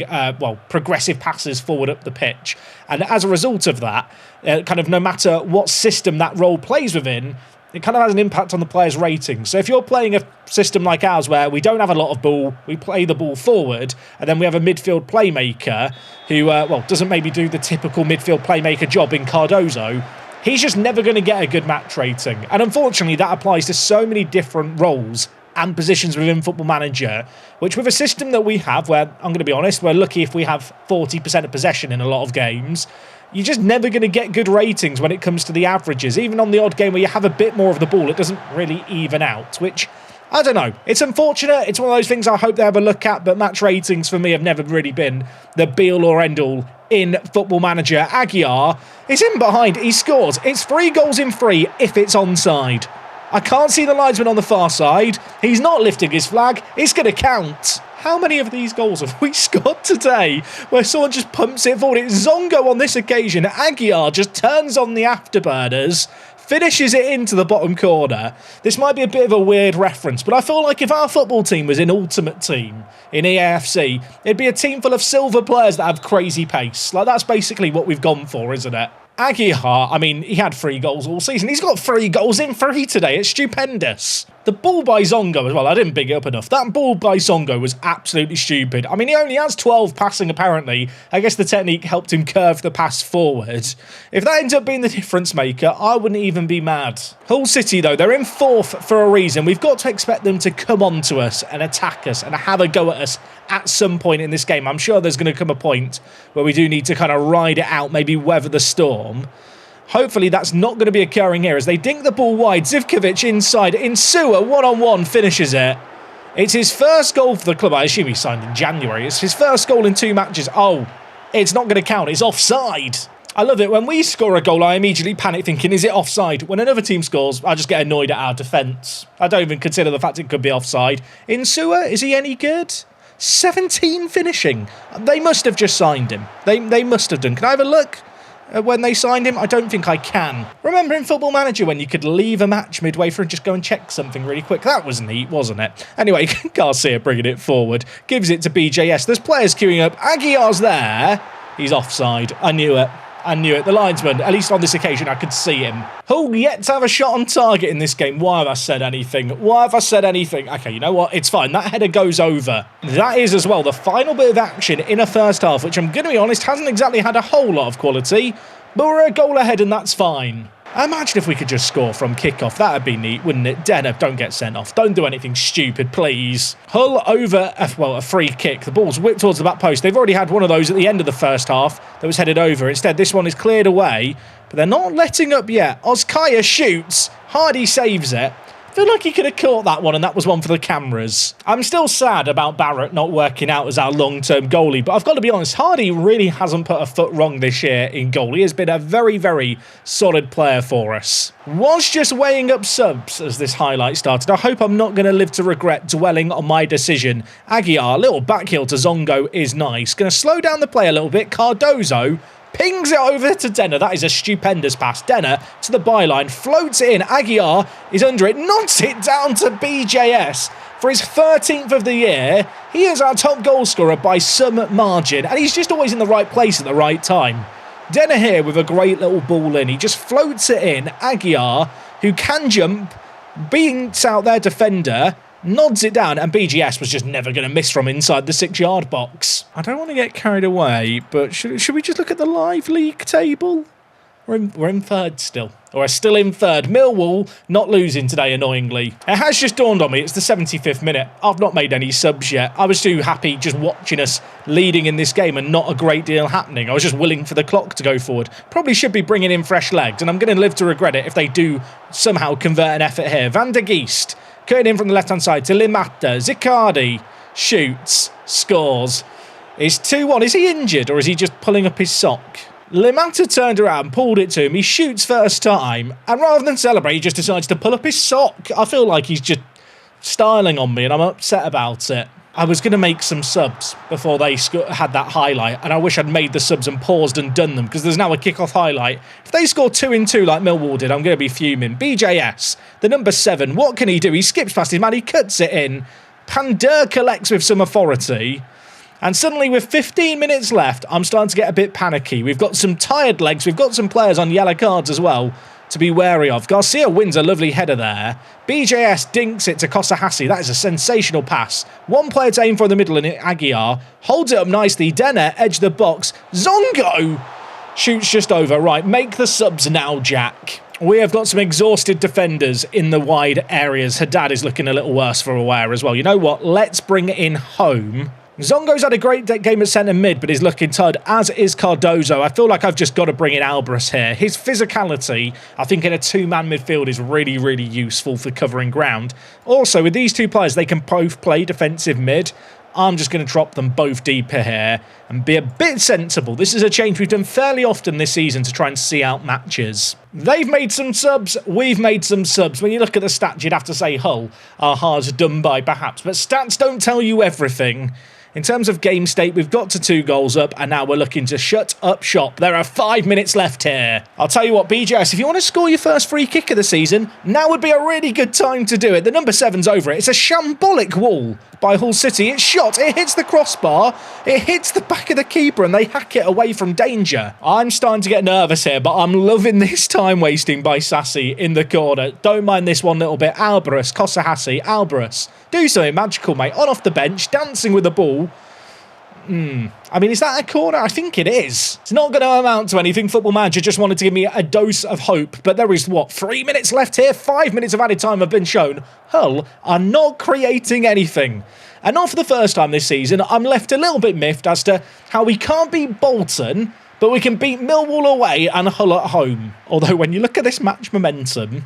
progressive passes forward up the pitch. And as a result of that, kind of no matter what system that role plays within, it kind of has an impact on the player's rating. So if you're playing a system like ours where we don't have a lot of ball, we play the ball forward, and then we have a midfield playmaker who, doesn't maybe do the typical midfield playmaker job in Cardozo, he's just never going to get a good match rating. And unfortunately, that applies to so many different roles and positions within Football Manager, which with a system that we have, where, I'm going to be honest, we're lucky if we have 40% of possession in a lot of games, you're just never going to get good ratings when it comes to the averages. Even on the odd game where you have a bit more of the ball, it doesn't really even out, which, I don't know. It's unfortunate. It's one of those things I hope they have a look at, but match ratings for me have never really been the be-all or end-all in Football Manager. Aguiar is in behind. He scores. It's 3 goals in 3 if it's onside. I can't see the linesman on the far side. He's not lifting his flag. It's going to count. How many of these goals have we scored today where someone just pumps it forward? It's Zongo on this occasion. Aguiar just turns on the afterburners, finishes it into the bottom corner. This might be a bit of a weird reference, but I feel like if our football team was in Ultimate Team in EAFC, it'd be a team full of silver players that have crazy pace. Like, that's basically what we've gone for, isn't it? Aguiar, I mean, he had 3 goals all season. He's got 3 goals in 3 today. It's stupendous. The ball by Zongo as well, I didn't big it up enough. That ball by Zongo was absolutely stupid. I mean, he only has 12 passing, apparently. I guess the technique helped him curve the pass forward. If that ends up being the difference maker, I wouldn't even be mad. Hull City, though, they're in 4th for a reason. We've got to expect them to come on to us and attack us and have a go at us at some point in this game. I'm sure there's going to come a point where we do need to kind of ride it out, maybe weather the storm. Hopefully that's not going to be occurring here as they dink the ball wide. Zivkovic inside. Insua one-on-one finishes it. It's his first goal for the club. I assume he signed in January. It's his first goal in 2 matches. Oh, it's not going to count. It's offside. I love it. When we score a goal, I immediately panic thinking, is it offside? When another team scores, I just get annoyed at our defence. I don't even consider the fact it could be offside. Insua, is he any good? 17 finishing. They must have just signed him. They must have done. Can I have a look? When they signed him? I don't think I can. Remember in Football Manager when you could leave a match midway through and just go and check something really quick? That was neat, wasn't it? Anyway, Garcia bringing it forward. Gives it to BJS. There's players queuing up. Aguiar's there. He's offside. I knew it. I knew it. The linesman, at least on this occasion, I could see him. Hull yet to have a shot on target in this game. Why have I said anything? Why have I said anything? Okay, you know what? It's fine. That header goes over. That is as well the final bit of action in a first half, which I'm going to be honest, hasn't exactly had a whole lot of quality, but we're a goal ahead and that's fine. Imagine if we could just score from kickoff. That'd be neat, wouldn't it? Denner, don't get sent off. Don't do anything stupid, please. Hull over, a free kick. The ball's whipped towards the back post. They've already had one of those at the end of the first half that was headed over. Instead, this one is cleared away, but they're not letting up yet. Oskaya shoots. Hardy saves it. I feel like he could have caught that one, and that was one for the cameras. I'm still sad about Barrett not working out as our long-term goalie, but I've got to be honest, Hardy really hasn't put a foot wrong this year in goal. He has been a very, very solid player for us. Was just weighing up subs as this highlight started. I hope I'm not going to live to regret dwelling on my decision. Aguiar, little back heel to Zongo is nice. Going to slow down the play a little bit. Cardozo pings it over to Denner. That is a stupendous pass. Denner to the byline, floats it in. Aguiar is under it, knocks it down to BJS for his 13th of the year. He is our top goal scorer by some margin, and he's just always in the right place at the right time. Denner here with a great little ball in. He just floats it in. Aguiar, who can jump, beats out their defender, nods it down, and BGS was just never going to miss from inside the 6-yard box. I don't want to get carried away, but should we just look at the live league table? We're in 3rd still. Or we're still in 3rd. Millwall not losing today, annoyingly. It has just dawned on me, it's the 75th minute. I've not made any subs yet. I was too happy just watching us leading in this game and not a great deal happening. I was just willing for the clock to go forward. Probably should be bringing in fresh legs, and I'm going to live to regret it if they do somehow convert an effort here. Van der Geest cutting in from the left-hand side to Limata. Zicardi shoots, scores. It's 2-1. Is he injured or is he just pulling up his sock? Limata turned around, pulled it to him. He shoots first time, and rather than celebrate, he just decides to pull up his sock. I feel like he's just styling on me, and I'm upset about it. I was going to make some subs before they had that highlight, and I wish I'd made the subs and paused and done them, because there's now a kick-off highlight. If they score 2 in 2 like Millwall did, I'm going to be fuming. BJS, the number 7, what can he do? He skips past his man, he cuts it in. Pandur collects with some authority. And suddenly, with 15 minutes left, I'm starting to get a bit panicky. We've got some tired legs. We've got some players on yellow cards as well to be wary of. Garcia wins a lovely header there. BJS dinks it to Kosahasi. That is a sensational pass. One player to aim for in the middle, and Aguiar holds it up nicely. Denner, edge the box. Zongo shoots just over. Right, make the subs now, Jack. We have got some exhausted defenders in the wide areas. Haddad is looking a little worse for wear as well. You know what? Let's bring it in home. Zongo's had a great game at centre mid, but he's looking tired, as is Cardozo. I feel like I've just got to bring in Alvarez here. His physicality, I think, in a two-man midfield is really, really useful for covering ground. Also, with these two players, they can both play defensive mid. I'm just going to drop them both deeper here and be a bit sensible. This is a change we've done fairly often this season to try and see out matches. They've made some subs, we've made some subs. When you look at the stats, you'd have to say Hull are hard done by, perhaps. But stats don't tell you everything. In terms of game state, we've got to 2 goals up, and now we're looking to shut up shop. There are 5 minutes left here. I'll tell you what, BJS, if you want to score your first free kick of the season, now would be a really good time to do it. The number 7's over it. It's a shambolic wall by Hull City. It's shot, it hits the crossbar, it hits the back of the keeper, and they hack it away from danger. I'm starting to get nervous here, but I'm loving this time wasting by Sassy in the corner. Don't mind this one little bit. Alvarez, Kosahasi, Alvarez. Do something magical, mate. On off the bench, dancing with the ball. I mean, is that a corner? I think it is. It's not going to amount to anything. Football Manager just wanted to give me a dose of hope. But there is, what, 3 minutes left here? 5 minutes of added time have been shown. Hull are not creating anything. And not for the first time this season, I'm left a little bit miffed as to how we can't beat Bolton, but we can beat Millwall away and Hull at home. Although when you look at this match momentum,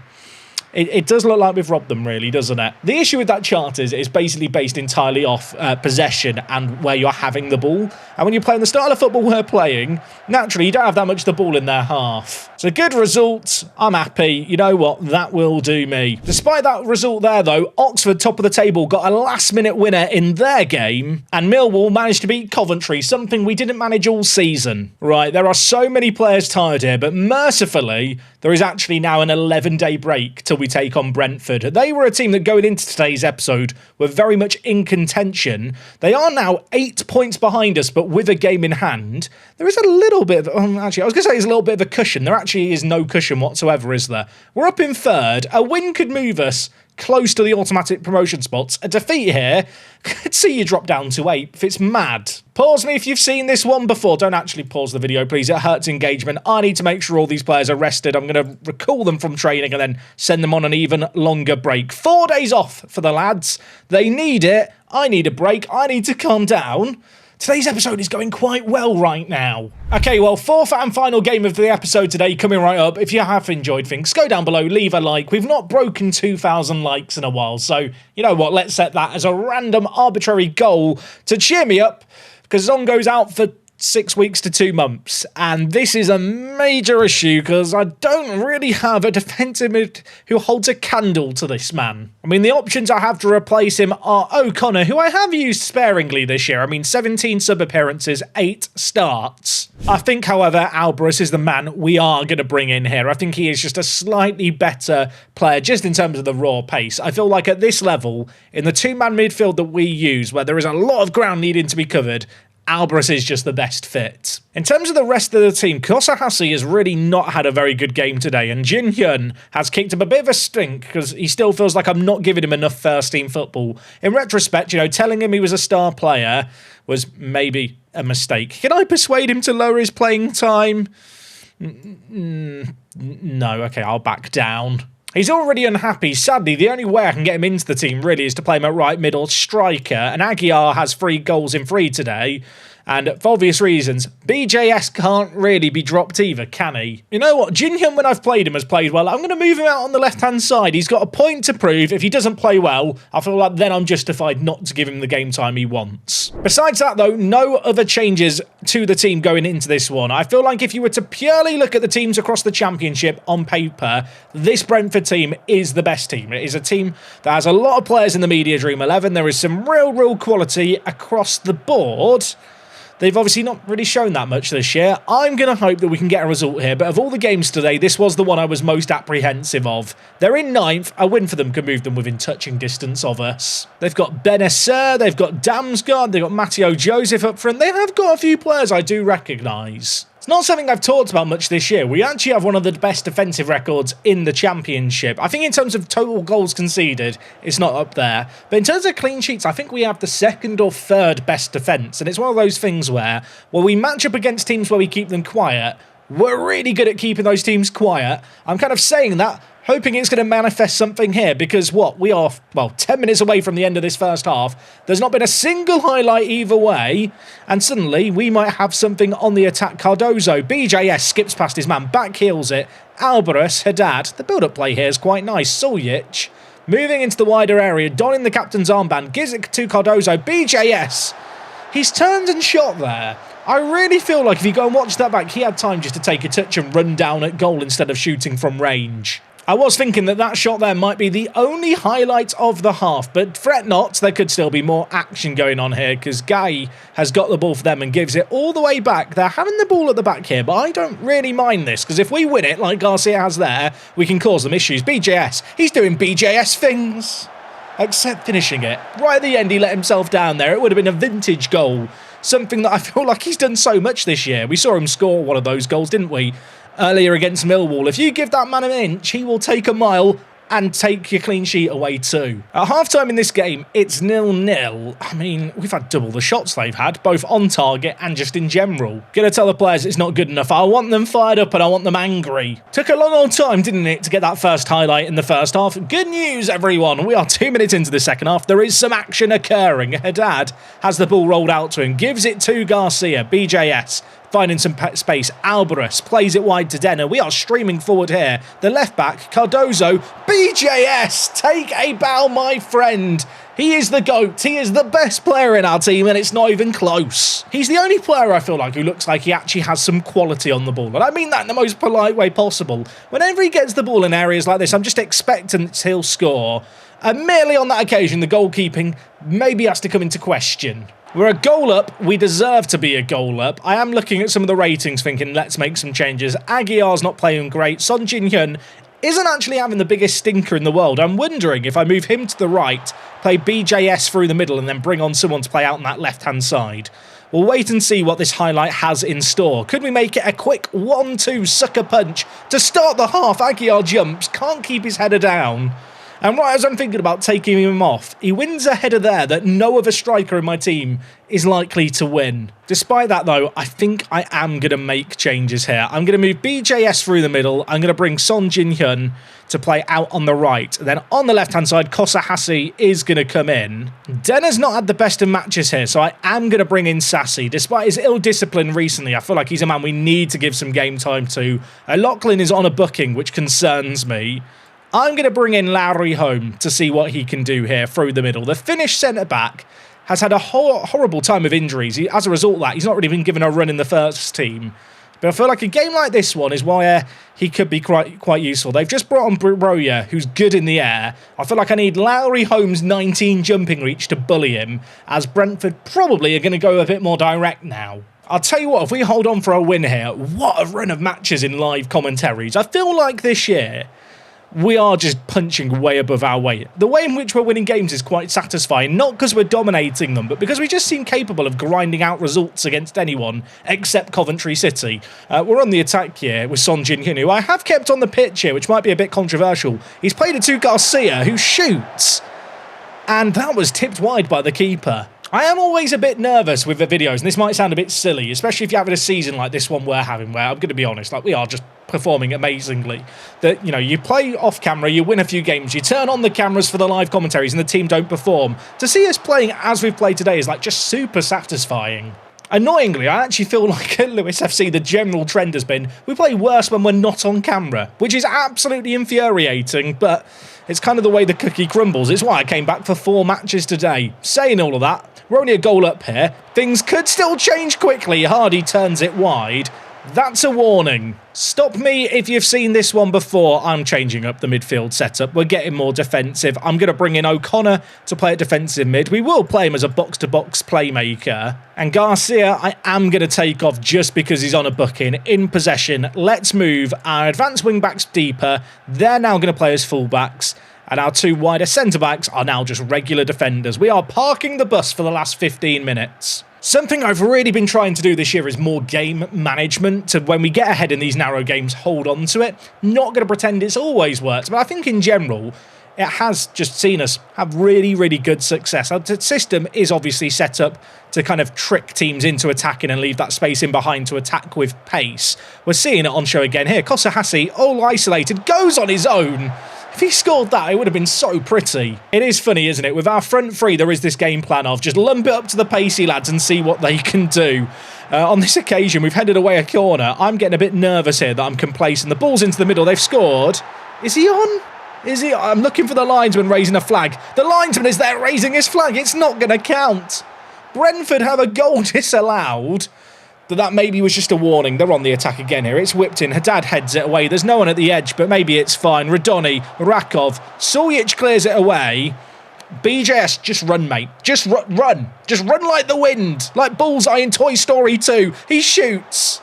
it does look like we've robbed them, really, doesn't it? The issue with that chart is it's basically based entirely off possession and where you're having the ball. And when you're playing the style of football we're playing, naturally, you don't have that much of the ball in their half. It's a good result. I'm happy. You know what? That will do me. Despite that result there, though, Oxford, top of the table, got a last-minute winner in their game. And Millwall managed to beat Coventry, something we didn't manage all season. Right, there are so many players tired here, but mercifully, there is actually now an 11-day break till we take on Brentford. They were a team that, going into today's episode, were very much in contention. They are now 8 points behind us, but with a game in hand. There is a little bit of... actually, I was going to say there's a little bit of a cushion. There actually is no cushion whatsoever, is there? We're up in third. A win could move us close to the automatic promotion spots. A defeat here could see you drop down to 8th. It's mad. Pause me if you've seen this one before. Don't actually pause the video, please. It hurts engagement. I need to make sure all these players are rested. I'm going to recall them from training and then send them on an even longer break. 4 days off for the lads. They need it. I need a break. I need to calm down. Today's episode is going quite well right now. Okay, well, 4th and final game of the episode today coming right up. If you have enjoyed things, go down below, leave a like. We've not broken 2,000 likes in a while, so you know what? Let's set that as a random arbitrary goal to cheer me up, because Zongo's out for 6 weeks to 2 months, and this is a major issue because I don't really have a defensive mid who holds a candle to this man. I mean, the options I have to replace him are O'Connor, who I have used sparingly this year. I mean, 17 sub-appearances, 8 starts. I think, however, Alvarez is the man we are going to bring in here. I think he is just a slightly better player, just in terms of the raw pace. I feel like at this level, in the two-man midfield that we use, where there is a lot of ground needing to be covered, Alvarez is just the best fit. In terms of the rest of the team, Kosahasi has really not had a very good game today, and Jin Hyun has kicked up a bit of a stink because he still feels like I'm not giving him enough first-team football. In retrospect, you know, telling him he was a star player was maybe a mistake. Can I persuade him to lower his playing time? No, okay, I'll back down. He's already unhappy. Sadly, the only way I can get him into the team, really, is to play him at right middle striker. And Aguiar has 3 goals in 3 today. And for obvious reasons, BJS can't really be dropped either, can he? You know what? Jin Hyun, when I've played him, has played well. I'm going to move him out on the left-hand side. He's got a point to prove. If he doesn't play well, I feel like then I'm justified not to give him the game time he wants. Besides that, though, no other changes to the team going into this one. I feel like if you were to purely look at the teams across the Championship on paper, this Brentford team is the best team. It is a team that has a lot of players in the Media Dream 11. There is some real quality across the board. They've obviously not really shown that much this year. I'm going to hope that we can get a result here, but of all the games today, this was the one I was most apprehensive of. They're in 9th. A win for them can move them within touching distance of us. They've got Benacer, they've got Damsgaard, they've got Matteo Joseph up front. They have got a few players I do recognise. It's not something I've talked about much this year. We actually have one of the best defensive records in the Championship. I think in terms of total goals conceded, it's not up there. But in terms of clean sheets, I think we have the 2nd or 3rd best defence. And it's one of those things where we match up against teams where we keep them quiet, We're really good at keeping those teams quiet. I'm kind of saying that, hoping it's going to manifest something here, because we are, 10 minutes away from the end of this first half. There's not been a single highlight either way, and suddenly we might have something on the attack. Cardozo, BJS skips past his man, back heels it. Alvarez, Haddad. The build-up play here is quite nice. Suljic moving into the wider area, donning the captain's armband, gives it to Cardozo. BJS, he's turned and shot there. I really feel like if you go and watch that back, he had time just to take a touch and run down at goal instead of shooting from range. I was thinking that shot there might be the only highlight of the half, but fret not, there could still be more action going on here, because Guy has got the ball for them and gives it all the way back. They're having the ball at the back here, but I don't really mind this, because if we win it, like Garcia has there, we can cause them issues. BJS, he's doing BJS things, except finishing it. Right at the end, he let himself down there. It would have been a vintage goal, something that I feel like he's done so much this year. We saw him score one of those goals, didn't we? Earlier against Millwall. If you give that man an inch, he will take a mile and take your clean sheet away too. At half-time in this game, it's 0-0. I mean, we've had double the shots they've had, both on target and just in general. Gonna tell the players it's not good enough. I want them fired up and I want them angry. Took a long old time, didn't it, to get that first highlight in the first half. Good news, everyone. We are 2 minutes into the second half. There is some action occurring. Haddad has the ball rolled out to him, gives it to Garcia. BJS finding some space. Alvarez plays it wide to Denner. We are streaming forward here. The left back, Cardozo. BJS, take a bow, my friend. He is the GOAT. He is the best player in our team, and it's not even close. He's the only player I feel like who looks like he actually has some quality on the ball. And I mean that in the most polite way possible. Whenever he gets the ball in areas like this, I'm just expecting he'll score. And merely on that occasion, the goalkeeping maybe has to come into question. We're a goal up. We deserve to be a goal up. I am looking at some of the ratings thinking, let's make some changes. Aguiar's not playing great. Son Jin-hyun isn't actually having the biggest stinker in the world. I'm wondering if I move him to the right, play BJS through the middle, and then bring on someone to play out on that left-hand side. We'll wait and see what this highlight has in store. Could we make it a quick 1-2 sucker punch to start the half? Aguiar jumps, can't keep his header down. And right as I'm thinking about taking him off, he wins a header there that no other striker in my team is likely to win. Despite that, though, I think I am going to make changes here. I'm going to move BJS through the middle. I'm going to bring Son Jin-hyun to play out on the right. Then on the left-hand side, Kosahasi is going to come in. Denner's not had the best of matches here, so I am going to bring in Sassy. Despite his ill discipline recently, I feel like he's a man we need to give some game time to. Lachlan is on a booking, which concerns me. I'm going to bring in Lowry home to see what he can do here through the middle. The Finnish centre-back has had a horrible time of injuries. As a result of that, he's not really been given a run in the first team. But I feel like a game like this one is why he could be quite useful. They've just brought on Broya, who's good in the air. I feel like I need Lowry Holmes' 19 jumping reach to bully him, as Brentford probably are going to go a bit more direct now. I'll tell you what, if we hold on for a win here, what a run of matches in live commentaries. I feel like this year we are just punching way above our weight. The way in which we're winning games is quite satisfying, not because we're dominating them, but because we just seem capable of grinding out results against anyone except Coventry City. We're on the attack here with Son Jin-hyun, who I have kept on the pitch here, which might be a bit controversial. He's played it to Garcia, who shoots, and that was tipped wide by the keeper. I am always a bit nervous with the videos, and this might sound a bit silly, especially if you're having a season like this one we're having, where I'm going to be honest, like we are just performing amazingly. That, you know, you play off camera, you win a few games, you turn on the cameras for the live commentaries and the team don't perform. To see us playing as we've played today is like just super satisfying. Annoyingly, I actually feel like at Lewis FC the general trend has been we play worse when we're not on camera, which is absolutely infuriating, but it's kind of the way the cookie crumbles. It's why I came back for 4 matches today. Saying all of that, we're only a goal up here. Things could still change quickly. Hardy turns it wide. That's a warning. Stop me if you've seen this one before. I'm changing up the midfield setup. We're getting more defensive. I'm going to bring in O'Connor to play at defensive mid. We will play him as a box-to-box playmaker. And Garcia, I am going to take off just because he's on a booking. In possession, let's move our advanced wing-backs deeper. They're now going to play as full-backs. And our 2 wider centre-backs are now just regular defenders. We are parking the bus for the last 15 minutes. Something I've really been trying to do this year is more game management, to when we get ahead in these narrow games, hold on to it. Not going to pretend it's always worked, but I think in general, it has just seen us have really, really good success. Our system is obviously set up to kind of trick teams into attacking and leave that space in behind to attack with pace. We're seeing it on show again here. Kosahasi, all isolated, goes on his own. If he scored that, it would have been so pretty. It is funny, isn't it? With our front three, there is this game plan of just lump it up to the pacey lads and see what they can do. On this occasion, we've headed away a corner. I'm getting a bit nervous here that I'm complacent. The ball's into the middle. They've scored. Is he on? Is he? I'm looking for the linesman raising a flag. The linesman is there raising his flag. It's not going to count. Brentford have a goal disallowed. That maybe was just a warning. They're on the attack again here. It's whipped in. Haddad heads it away. There's no one at the edge, but maybe it's fine. Radoni, Rakov, Suljic clears it away. BJS, just run, mate. Just run. Just run like the wind. Like Bullseye in Toy Story 2. He shoots.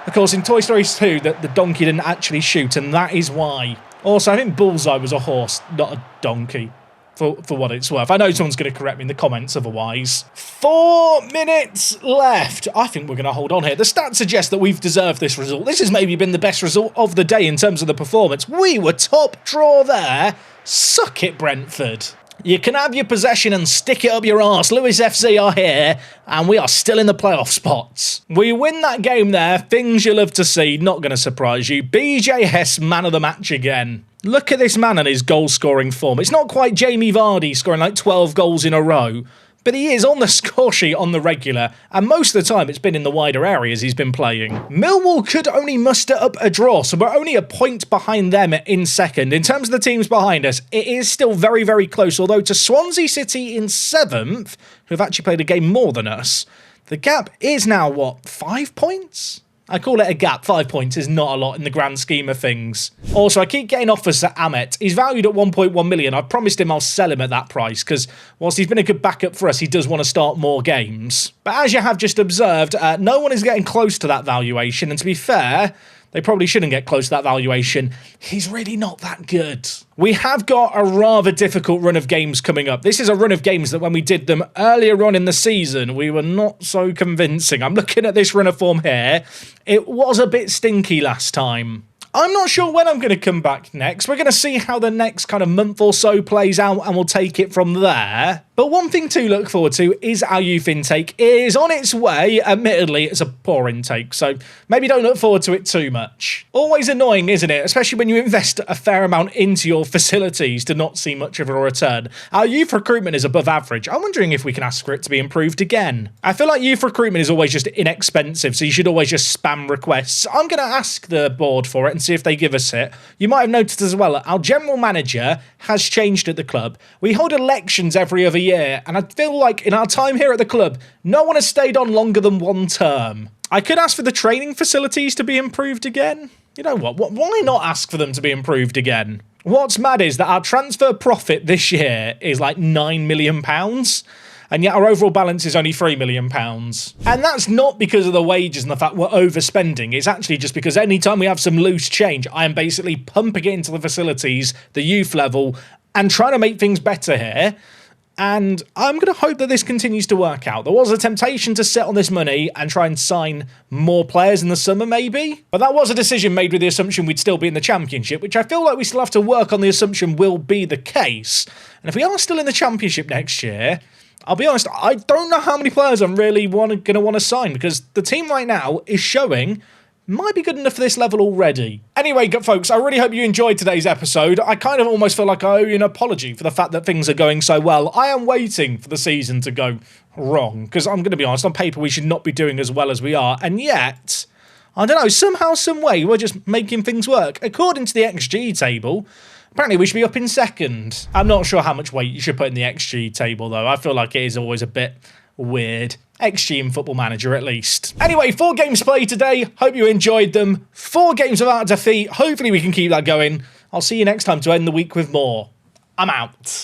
Of course, in Toy Story 2, the donkey didn't actually shoot, and that is why. Also, I think Bullseye was a horse, not a donkey. For what it's worth. I know someone's going to correct me in the comments otherwise. 4 minutes left. I think we're going to hold on here. The stats suggest that we've deserved this result. This has maybe been the best result of the day in terms of the performance. We were top draw there. Suck it, Brentford. You can have your possession and stick it up your arse. Lewis FC are here, and we are still in the playoff spots. We win that game there. Things you love to see. Not going to surprise you. BJ Hess, man of the match again. Look at this man and his goal-scoring form. It's not quite Jamie Vardy scoring like 12 goals in a row, but he is on the score sheet on the regular, and most of the time it's been in the wider areas he's been playing. Millwall could only muster up a draw, so we're only a point behind them in second. In terms of the teams behind us, it is still very, very close, although to Swansea City in 7th, who have actually played a game more than us, the gap is now, what, 5 points? I call it a gap. 5 points is not a lot in the grand scheme of things. Also, I keep getting offers at Amet. He's valued at 1.1 million. I promised him I'll sell him at that price because whilst he's been a good backup for us, he does want to start more games. But as you have just observed, no one is getting close to that valuation. And to be fair, they probably shouldn't get close to that valuation. He's really not that good. We have got a rather difficult run of games coming up. This is a run of games that when we did them earlier on in the season, we were not so convincing. I'm looking at this run of form here. It was a bit stinky last time. I'm not sure when I'm going to come back next. We're going to see how the next kind of month or so plays out and we'll take it from there. But one thing to look forward to is our youth intake. It is on its way. Admittedly, it's a poor intake, so maybe don't look forward to it too much. Always annoying, isn't it? Especially when you invest a fair amount into your facilities to not see much of a return. Our youth recruitment is above average. I'm wondering if we can ask for it to be improved again. I feel like youth recruitment is always just inexpensive, so you should always just spam requests. I'm going to ask the board for it and see if they give us it. You might have noticed as well, our general manager has changed at the club. We hold elections every other year, and I feel like in our time here at the club, no one has stayed on longer than one term. I could ask for the training facilities to be improved again. You know what? Why not ask for them to be improved again? What's mad is that our transfer profit this year is like £9 million. And yet our overall balance is only £3 million. And that's not because of the wages and the fact we're overspending. It's actually just because anytime we have some loose change, I am basically pumping it into the facilities, the youth level, and trying to make things better here. And I'm going to hope that this continues to work out. There was a temptation to sit on this money and try and sign more players in the summer, maybe. But that was a decision made with the assumption we'd still be in the Championship, which I feel like we still have to work on the assumption will be the case. And if we are still in the Championship next year, I'll be honest, I don't know how many players I'm really going to want to sign because the team right now is showing might be good enough for this level already. Anyway, good folks, I really hope you enjoyed today's episode. I kind of almost feel like I owe you an apology for the fact that things are going so well. I am waiting for the season to go wrong because I'm going to be honest, on paper we should not be doing as well as we are. And yet, I don't know, somehow, some way, we're just making things work. According to the XG table, apparently we should be up in second. I'm not sure how much weight you should put in the XG table though. I feel like it is always a bit weird. XG in Football Manager at least. Anyway, 4 games played today. Hope you enjoyed them. 4 games without defeat. Hopefully we can keep that going. I'll see you next time to end the week with more. I'm out.